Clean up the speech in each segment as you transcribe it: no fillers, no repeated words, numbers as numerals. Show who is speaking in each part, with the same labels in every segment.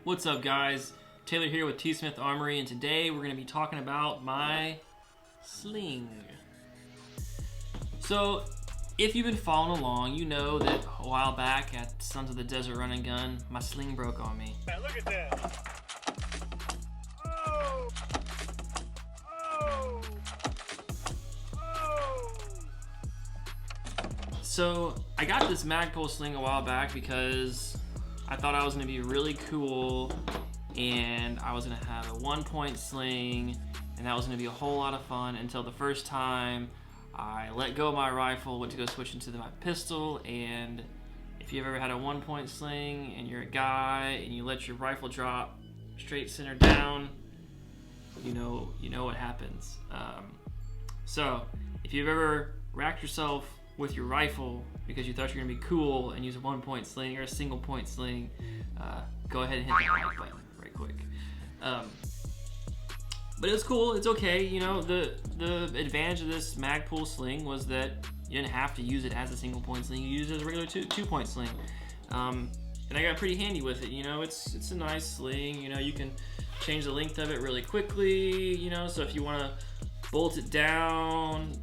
Speaker 1: What's up, guys? Taylor here with T. Smith Armory, and today we're going to be talking about my sling. So, if you've been following along, you know that a while back at Sons of the Desert Run and Gun, my sling broke on me.
Speaker 2: Man, look at that. Oh! Oh! Oh!
Speaker 1: So, I got this Magpul sling a while back because I thought I was going to be really cool and I was going to have a 1-point sling and that was going to be a whole lot of fun until the first time I let go of my rifle, went to go switch into my pistol. And if you've ever had a 1-point sling and you're a guy and you let your rifle drop straight center down, you know what happens. So if you've ever racked yourself with your rifle because you thought you were going to be cool and use a 1-point sling or a single point sling, go ahead and hit that like button right quick. But it was cool, it's okay. You know, the advantage of this Magpul sling was that you didn't have to use it as a single point sling, you use it as a regular two-point sling. And I got pretty handy with it, you know, it's a nice sling, you know, you can change the length of it really quickly, you know, so if you want to bolt it down,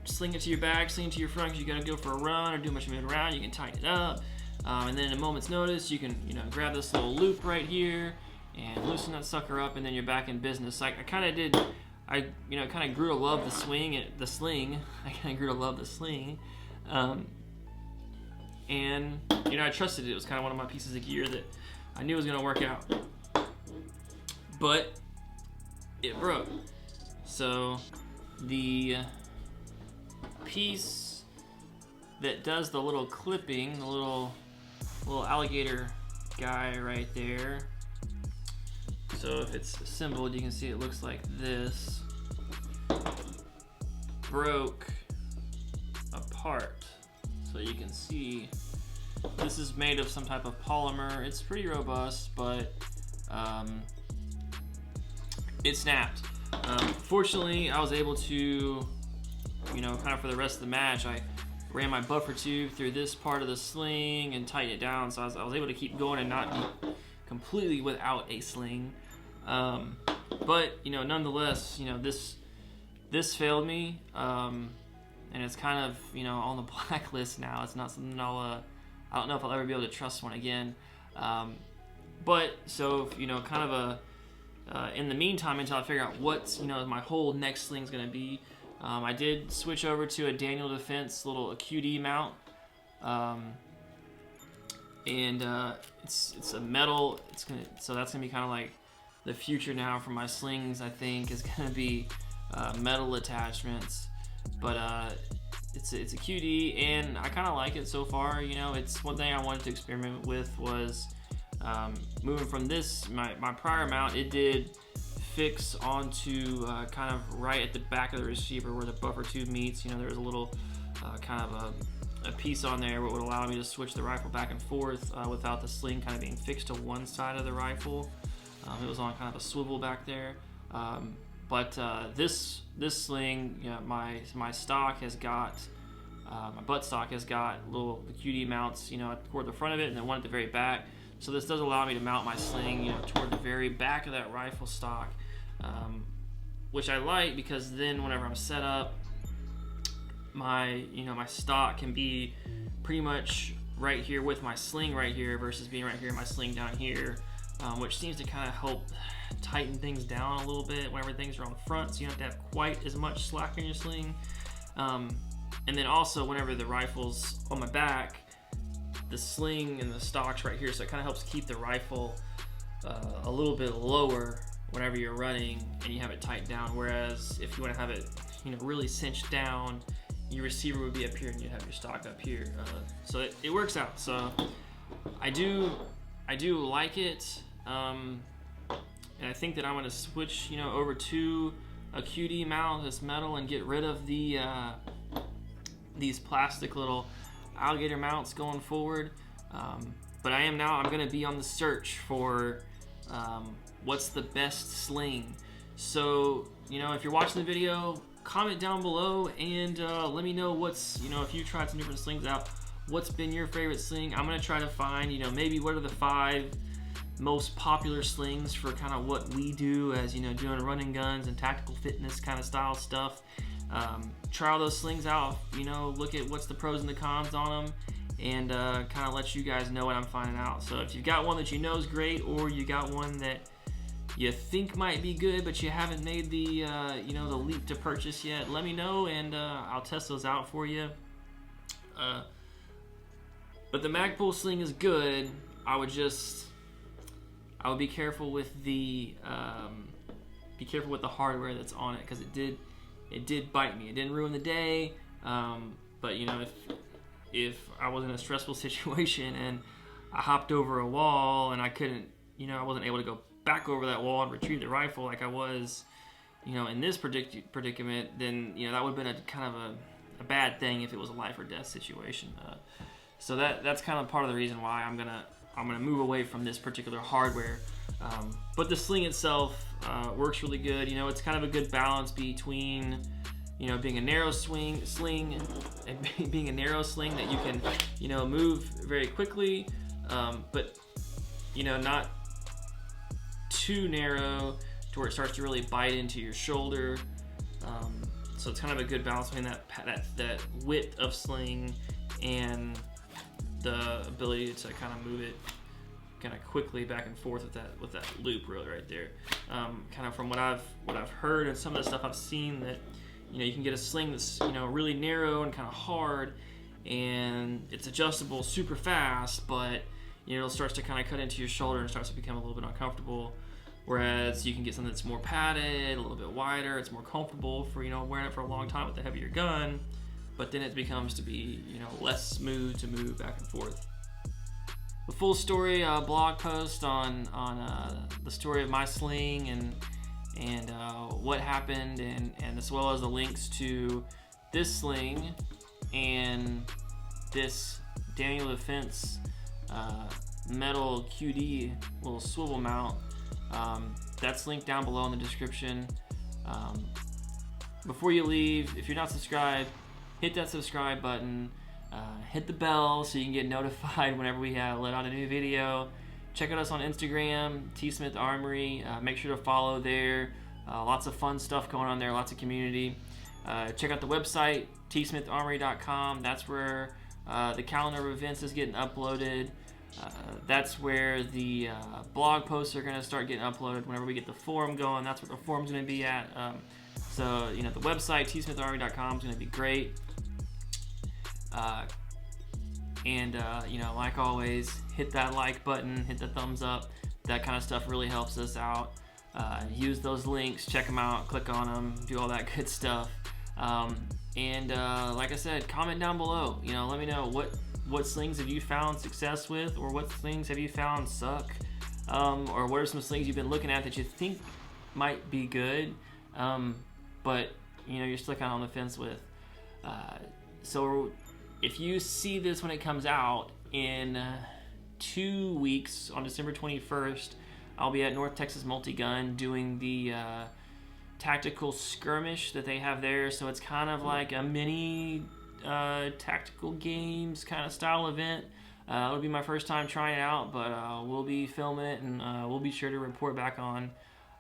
Speaker 1: sling it to your back, sling it to your front because you got to go for a run or do much moving around, you can tighten it up. And then in a moment's notice, you can, grab this little loop right here and loosen that sucker up, and then you're back in business. I kind of grew to love the sling. I kind of grew to love the sling. And, I trusted it. It was kind of one of my pieces of gear that I knew was going to work out. But it broke. So the piece that does the little clipping, the little alligator guy right there. So if it's assembled, you can see it looks like this. Broke apart. So you can see this is made of some type of polymer. It's pretty robust, but it snapped. Fortunately, I was able to, kind of for the rest of the match, I ran my buffer tube through this part of the sling and tightened it down, so I was able to keep going and not be completely without a sling. But nonetheless, this failed me, and it's kind of on the blacklist now. It's not something I don't know if I'll ever be able to trust one again. But so kind of in the meantime, until I figure out what my whole next sling is going to be, I did switch over to a Daniel Defense little QD mount, and it's a metal. So that's gonna be kind of like the future now for my slings. I think is gonna be metal attachments, but it's a QD, and I kind of like it so far. It's one thing I wanted to experiment with was moving from this my prior mount. It did fix onto kind of right at the back of the receiver where the buffer tube meets. There was a little kind of a piece on there what would allow me to switch the rifle back and forth without the sling kind of being fixed to one side of the rifle. It was on kind of a swivel back there. But this sling, my stock has got, my butt stock has got little QD mounts, toward the front of it, and then one at the very back. So this does allow me to mount my sling, toward the very back of that rifle stock, which I like because then whenever I'm set up, my stock can be pretty much right here with my sling right here versus being right here and my sling down here, which seems to kind of help tighten things down a little bit whenever things are on front, so you don't have to have quite as much slack in your sling. And then also whenever the rifle's on my back, the sling and the stock's right here, so it kind of helps keep the rifle a little bit lower whenever you're running and you have it tightened down, whereas if you want to have it really cinched down, your receiver would be up here and you'd have your stock up here. So it works out. So I do like it, and I think that I'm going to switch over to a QD mount that's metal and get rid of the these plastic little alligator mounts going forward. But I'm going to be on the search for what's the best sling. So if you're watching the video, comment down below and let me know what's if you tried some different slings out, what's been your favorite sling. I'm gonna try to find maybe what are the 5 most popular slings for kind of what we do as, you know, doing running guns and tactical fitness kind of style stuff. Try all those slings out, you know, look at what's the pros and the cons on them, and kind of let you guys know what I'm finding out. So if you've got one that you know is great, or you got one that you think might be good but you haven't made the you know, the leap to purchase yet, let me know, and I'll test those out for you. But the Magpul sling is good. I would be careful with the hardware that's on it, because it did bite me. It didn't ruin the day, but you know, if I was in a stressful situation and I hopped over a wall and I couldn't, you know, I wasn't able to go back over that wall and retrieve the rifle like I was, you know, in this predicament, then, you know, that would have been a kind of a bad thing if it was a life or death situation. So that's kind of part of the reason why I'm gonna move away from this particular hardware. But the sling itself works really good. You know, it's kind of a good balance between, you know, being a narrow sling and being a narrow sling that you can, you know, move very quickly, but, you know, not too narrow to where it starts to really bite into your shoulder. So it's kind of a good balance between that width of sling and the ability to kind of move it kind of quickly back and forth with that loop right there. Kind of from what I've heard and some of the stuff I've seen, that, you know, you can get a sling that's, you know, really narrow and kind of hard, and it's adjustable super fast, but, you know, it starts to kind of cut into your shoulder and starts to become a little bit uncomfortable. Whereas you can get something that's more padded, a little bit wider, it's more comfortable for, you know, wearing it for a long time with a heavier gun, but then it becomes to be, you know, less smooth to move back and forth. The full story blog post on the story of my sling and what happened, and as well as the links to this sling and this Daniel Defense metal QD little swivel mount. That's linked down below in the description. Before you leave, if you're not subscribed, hit that subscribe button. Hit the bell so you can get notified whenever we let out a new video. Check out us on Instagram, T Smith Armory. Make sure to follow there. Lots of fun stuff going on there, lots of community. Check out the website, tsmitharmory.com. That's where the calendar of events is getting uploaded. That's where the blog posts are going to start getting uploaded whenever we get the forum going. That's where the forum's going to be at. So, you know, the website, tsmitharmory.com, is going to be great. You know, like always, hit that like button, hit the thumbs up. That kind of stuff really helps us out. Use those links, check them out, click on them, do all that good stuff. Like I said, comment down below. You know, let me know what slings have you found success with, or what slings have you found suck, or what are some slings you've been looking at that you think might be good, but, you know, you're still kind of on the fence with. So if you see this when it comes out in 2 weeks, on December 21st, I'll be at North Texas Multi-Gun doing the tactical skirmish that they have there. So it's kind of like a mini tactical games kind of style event. It'll be my first time trying it out, but we'll be filming it, and we'll be sure to report back on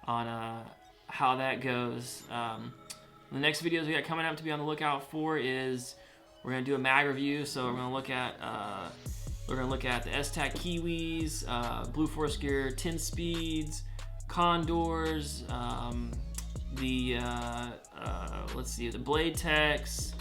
Speaker 1: how that goes. The next videos we got coming up to be on the lookout for is we're gonna do a mag review. So we're gonna look at the S-Tac Kiwis, Blue Force Gear 10 speeds, Condors, let's see, the Blade Techs.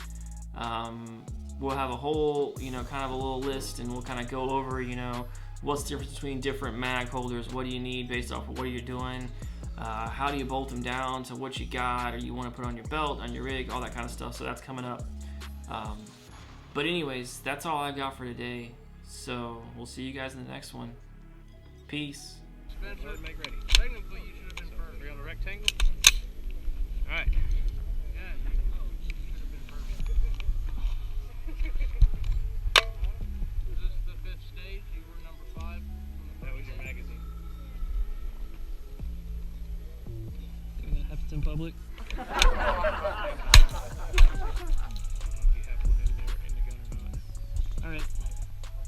Speaker 1: We'll have a whole, you know, kind of a little list, and we'll kind of go over, you know, what's the difference between different mag holders, what do you need based off of what you're doing, how do you bolt them down to what you got, or you want to put on your belt, on your rig, all that kind of stuff. So that's coming up. But anyways, that's all I've got for today. So we'll see you guys in the next one. Peace.
Speaker 2: Spencer, make ready. Technically, you should have been first. Are you on the rectangle? All right. Is this the 5th stage? You were number 5? That was your magazine.
Speaker 1: Doing that happens in public?
Speaker 2: I don't know if you have one in there in the gun or not.
Speaker 1: All right.